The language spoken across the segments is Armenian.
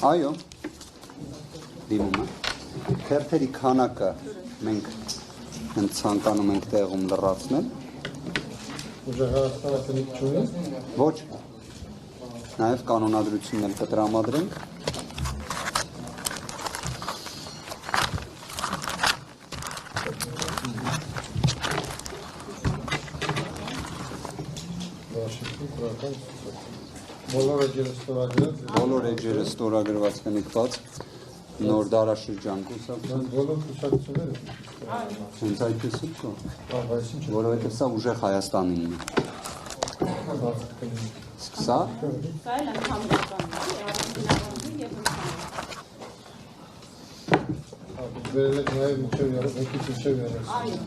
Այո, դիմում է, թերթերի քանակը մենք ցանկանում ենք տեղում լրացնել։ Ոչ, նաև կանոնադրությունն էլ կտրամադրենք։ Բոլոր էջերը ստորագրված կնքված նոր դարաշրջան կուսակցություն։ Բոլոր կուսակցությունները։ Հենց այդպես է կա։ Որովհետև սա ուժեղ Հայաստանինն է։ Սա։ Սա էլ ընդհանրականն է, առանձնահատուկ եւ ընդհանուր։ Վերել եք նաև մինչև եկից մինչև եղես։ Այո։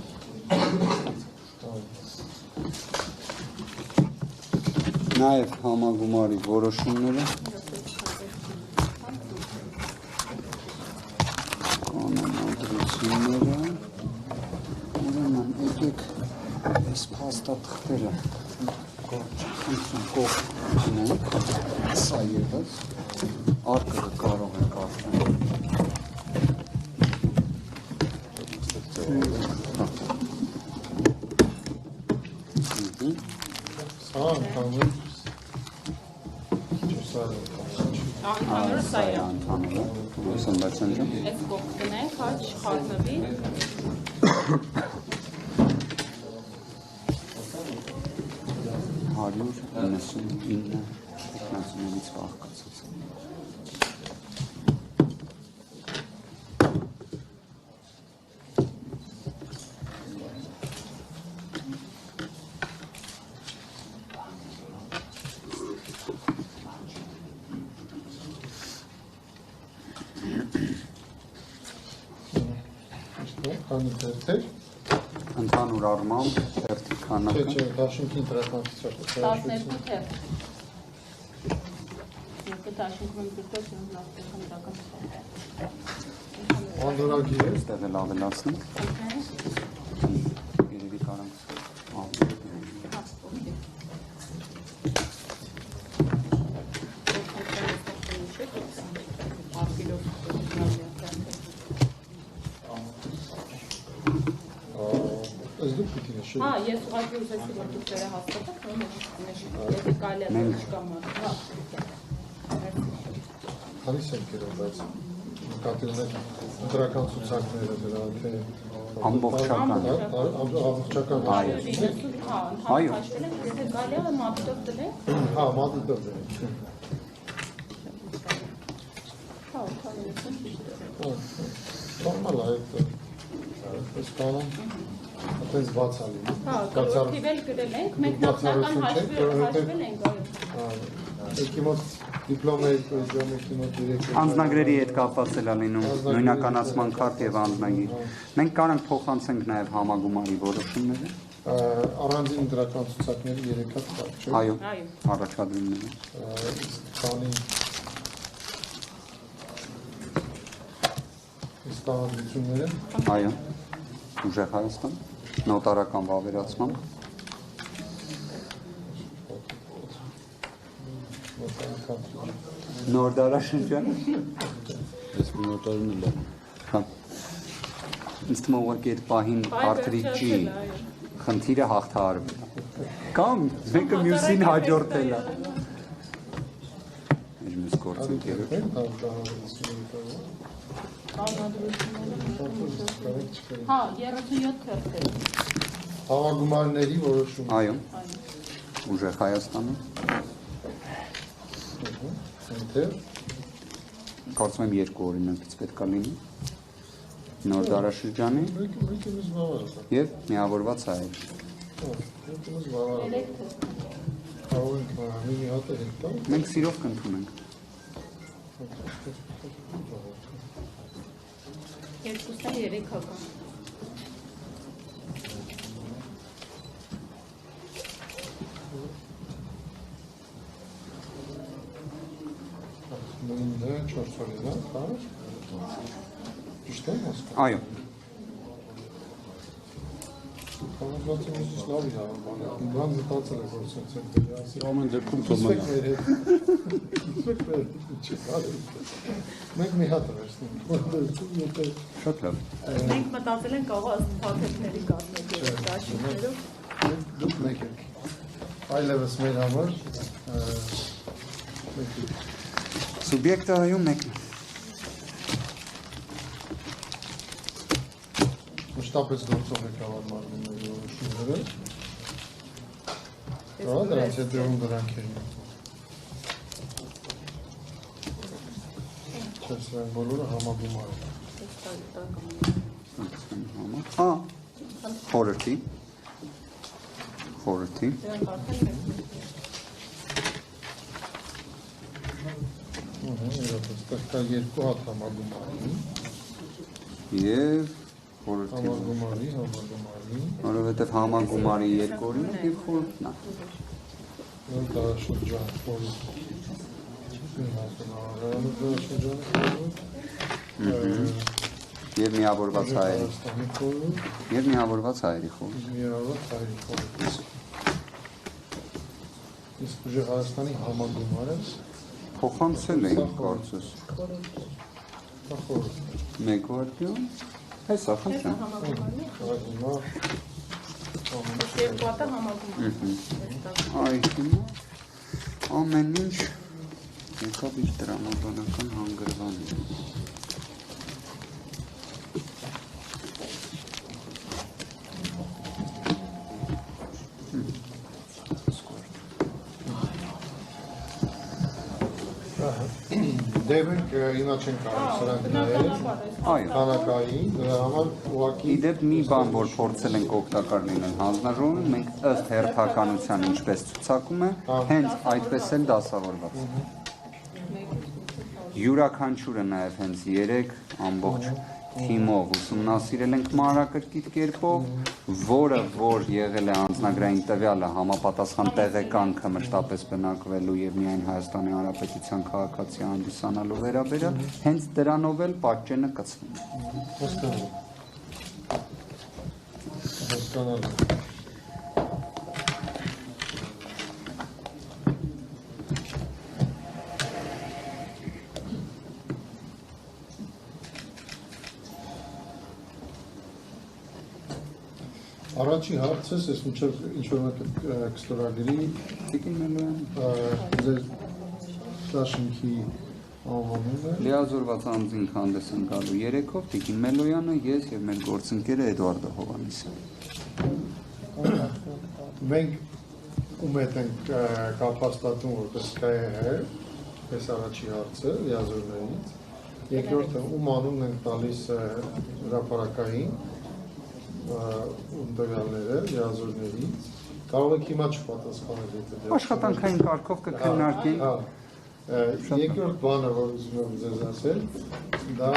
Նաև համագումարի որոշումները կանոնադրությունները ուրեմն եկեք այս փաստաթղթերը կողմենք սա ևս արկղը կարող ենք արդեն սա ընդհանուր Անթանուրը սա է անթանուրը, Սմբացյան ջան։ Այս կողքն է, քաչ, խառնվի։ 199 տեխնացիներից աղկացած։ Ընդհանուր առմամբ թերթի քանակը չէ, դաշինքին դրականացած 12 թերթ։ Եթե դաշինքում դրկոց նախնական դրական։ Անդորագիր է, ստեղ էլ ավելացնենք։ Երևի կարանք Հա, ես ուղղակի ուզեցի որ դուք դերը հաստատեք, եթե կարելի է չկամա։ Քանի՞ս եք գրել, բայց նկատել եք դրական ցուցակները դրա, թե ամբողջական։ Ամբողջական։ Այո։ Եթե կարելի է մատիտով դրեք։ Հա, մատիտով դրեք։ Հա, նորմալ է այդ։ Այս կանոն Այդպես բաց ալի։ Հա, թիվ էլ գրել ենք, մենք նախնական հաշվել ենք, այո։ Եկի մոտ դիպլոմայի եկի մոտ դիրեկտոր։ Անձնագրերի հետ կապված էլ է լինում, նույնականացման քարտ եւ անձնագիր։ Մենք կարող ենք փոխանցենք նաեւ համագումարի որոշումները։ Առանձին դրական ցուցակները 3 հատ կար, չէ՞։ Այո, առաջադրումները։ Ստանալիությունները։ Այո։ Ուժեղ Հայաստան, նոտարական վավերացման։ Նոր դարաշրջան։ Ես նոտարն էլ եմ։ Հա։ Ինձ թվում է ուղղակի այդ պահին քարտրիջի խնդիրը հաղթահարվել է։ Կամ մեկը մյուսին հաջորդել է։ Ինչ մյուս գործընկերը։ Հա, 37 թերթեր։ Համագումարների որոշում։ Այո։ Ուժեղ Հայաստանը։ Կարծում եմ 2 օրինակից պետք է լինի։ Նոր դարաշրջանի և միավորված հայեր։ Մենք սիրով կընդունենք։ Երկուսն է 3 հական։ Նույնը 4 օրինակ, հա՞։ Ճիշտ է հասկանում։ Այո։ Համոզված լավ է, բան մտածել է, որ սենց ամեն դեպքում թողնենք։ Մենք մի հատ վերցնենք։ Շատ լավ։ Մենք մտածել ենք կարող ասփաթեթների կազմել դաշինքներով։ Դուք մեկ եք։ Այլևս մեր համար Սուբյեկտը այո մեկն է։ Մշտապես գործող ղեկավար մարմինների որոշումները։ Դրանց հետևում դրանք են։ Չեսրան բոլորը համագումար են։ Խորհրդի։ Կա երկու հատ համագումարի։ Եվ խորհրդի։ Համագումարի։ Որովհետև համագումարի երկու օրինակ և խորհրդն է։ Նոր տարաշրջան Եվ միավորված հայերի։ Եվ միավորված հայերի խորհուրդ։ Իսկ ուժեղ Հայաստանի համագումարը Փոխանցել էին կարծես։ Մեկ վարդյուն։ Հեսա խնդրեմ։ Երկու հատը համագումար։ Այ հիմա ամեն ինչ եկավ իր տրամաբանական հանգրվանի։ Դեպք հիմա չեն կարող սրանք նայել, քանակային, դրա համար ուղղակի Իդեպ մի բան, որ փորձել ենք օգտակար լինել հանձնաժողովում, մենք ըստ հերթականության ինչպես ցուցակում է, հենց այդպես էլ դասավորված։ Յուրաքանչյուրը նաև հենց 3 ամբողջ թիմով ուսումնասիրել ենք մանրակրկիտ կերպով, որը որ եղել է անձնագրային տվյալը համապատասխան տեղեկանքը մշտապես բնակվելու եւ միայն Հայաստանի Հանրապետության քաղաքացի հանդիսանալու վերաբերյալ, հենց դրանով էլ պատճենը կցվում է։ Հասկանալի։ Առաջի հարցս ես մինչև ինչ-որ մեկ կստորագրի Տիկին Մելոյան ձեր դաշինքի անվանումը լիազորված անձինք հանդես են գալու 3-ով Տիկին Մելոյանը, ես եւ մեր գործընկերը Էդուարդը Հովհաննիսյանը։ Մենք ում հետ ենք կապաստատում որպես ԿՀՀ, այս առաջի հարցը լիազորներից, երկրորդը ում անունն ենք տալիս հրապարակային տվյալները լիազորներից, կարող եք հիմա չպատասխանել, եթե Աշխատանքային կարգով կքննարկենք։ Երկրորդ բանը, որ ուզում եմ ձեզ ասել, դա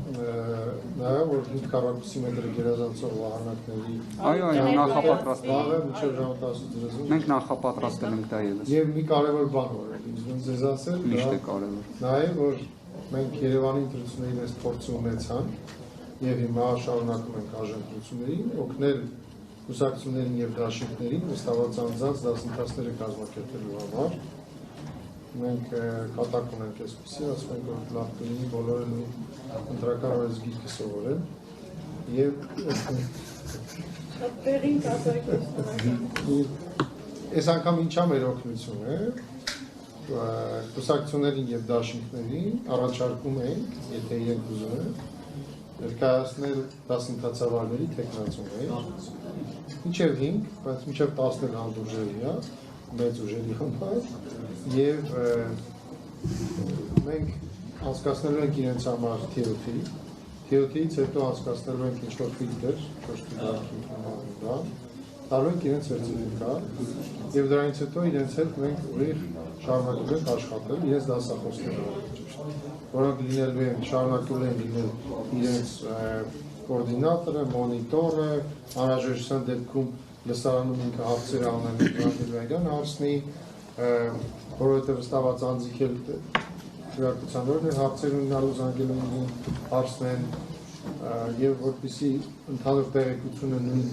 նաև որ 5 քառակուսի մետր գերազանցող վահանակների Այո, նախապատրաստել։ վաղը մինչև ժամը 10:30 Մենք նախապատրաստել ենք դա եւս։ Եվ մի կարևոր բան որ ուզում եմ ձեզ ասել, Միշտ է կարևոր։ Նաև որ մենք Երևանի ընտրությունների այս փորձը ունեցանք եւ հիմա շարունակում ենք արժանապատվություններին օգնել կուսակցություններին եւ դաշինքներին վստահված անձանց դասընթացները կազմակերպելու համար։ Մենք կատակ ունենք այսպեսի, ասում ենք որ լավ կլինի բոլորը ընտրական օրենս գիրքը սովորեն եւ Բերին կատակ այս անգամ ինչա մեր օգնությունը կուսակցություններին եւ դաշինքներին առաջարկում ենք, եթե իրենք ուզում են ներկայացնել դասընթացավարների թեկնածուներ, մինչև 5, բայց մինչև 10 հանդուրժելի է, մեծ ուժերի համար, եւ մենք անցկացնելու ենք իրենց համար TOT-ից հետո անցկացնելու ենք ինչ-որ ֆիլտր, տալու ենք իրենց սերտիֆիկա, եւ դրանից հետո իրենց հետ մենք ուղիղ շարունակել ենք աշխատել իրենց դասախոսները, որոնք լինելու են շարունակել են լինել իրենց կոորդինատորը, մոնիտորը, անհրաժեշտության դեպքում լսարանում ինքը հարցեր անելուական հարցնի, որովհետև վստահված անձիկ էլ քրեակցության օրն հարցեր ունենալու զանգելու հարցնեն եւ որպեսզի ընդհանուր տեղեկությունը նույն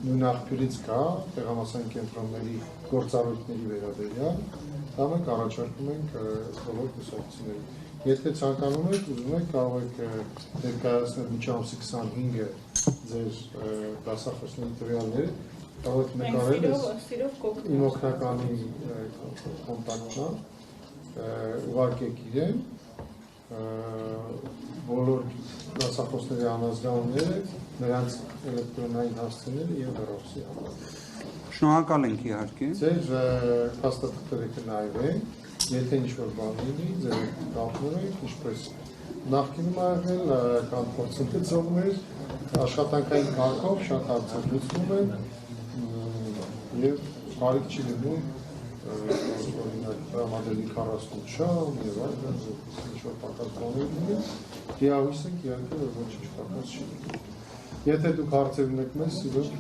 նույն աղբյուրից կա տեղամասային կենտրոնների գործառույթների վերաբերյալ, դա մենք առաջարկում ենք բոլոր կուսակցություններին։ Եթե ցանկանում եք, ուզում եք, կարող եք ներկայացնել միջամսի 25-ը ձեր դասախոսների տվյալները, կարող եք նկարել իմ օգնականի կոնտակտն, ուղարկեք իրեն, բոլոր դասախոսների անազգանունները, նրանց էլեկտրոնային հասցեները և հեռախոսի համար։ Շնորհակալ ենք իհարկե։ Ձեր փաստաթղթերը կնայվենք, եթե ինչ-որ բան լինի, ձեր կապնենք, ինչպես նախկինում աղել, կան փորձընթացողներ, աշխատանքային կարգով շատ հարցեր լուծվում են և կարիք չի լինում օրինակ տրամադրելի 40 ժամ և այլն, ինչ-որ պակաս բաներ լինի, դիահույս ենք իհարկե, որ ոչինչ պակաս չի լինի։ Եթե դուք հարցեր ունեք մեզ, սիրով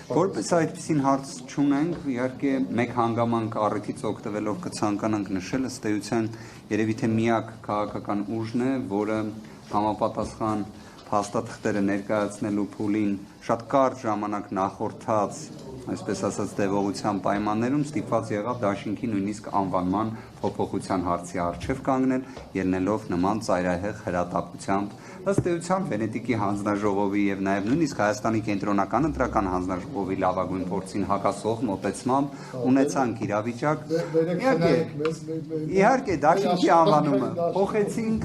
Որպես այդպիսին հարց չունենք, իհարկե մեկ հանգամանք առիթից օգտվելով կցանկանանք նշել, ըստ էության երևի թե միակ քաղաքական ուժն է, որը համապատասխան փաստաթղթերը ներկայացնելու փուլին շատ կարճ ժամանակ նախորդած, այսպես ասած տևողության պայմաններում ստիպված եղավ դաշինքի նույնիսկ անվանման փոփոխության հարցի առջև կանգնել, ելնելով նման ծայրահեղ հրատապությամբ, ըստ էության Վենետիկի հանձնաժողովի եւ նաեւ նույնիսկ Հայաստանի կենտրոնական ընտրական հանձնաժողովի լավագույն փորձին հակասող մոտեցմամբ ունեցանք իրավիճակ։ Իհարկե դաշինքի անվանումը փոխեցինք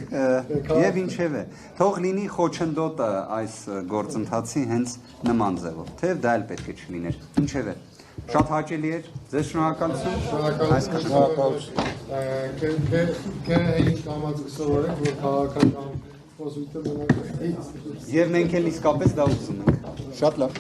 եւ ինչեւէ թող լինի խոչընդոտը այս գործընթացի հենց նման ձևով, թեև դա էլ պետք է չլիներ։ Ինչևէ, շատ հաճելի էր, ձեզ շնորհակալություն։ Եվ մենք էլ իսկապես դա ուզում ենք։ Շատ լավ։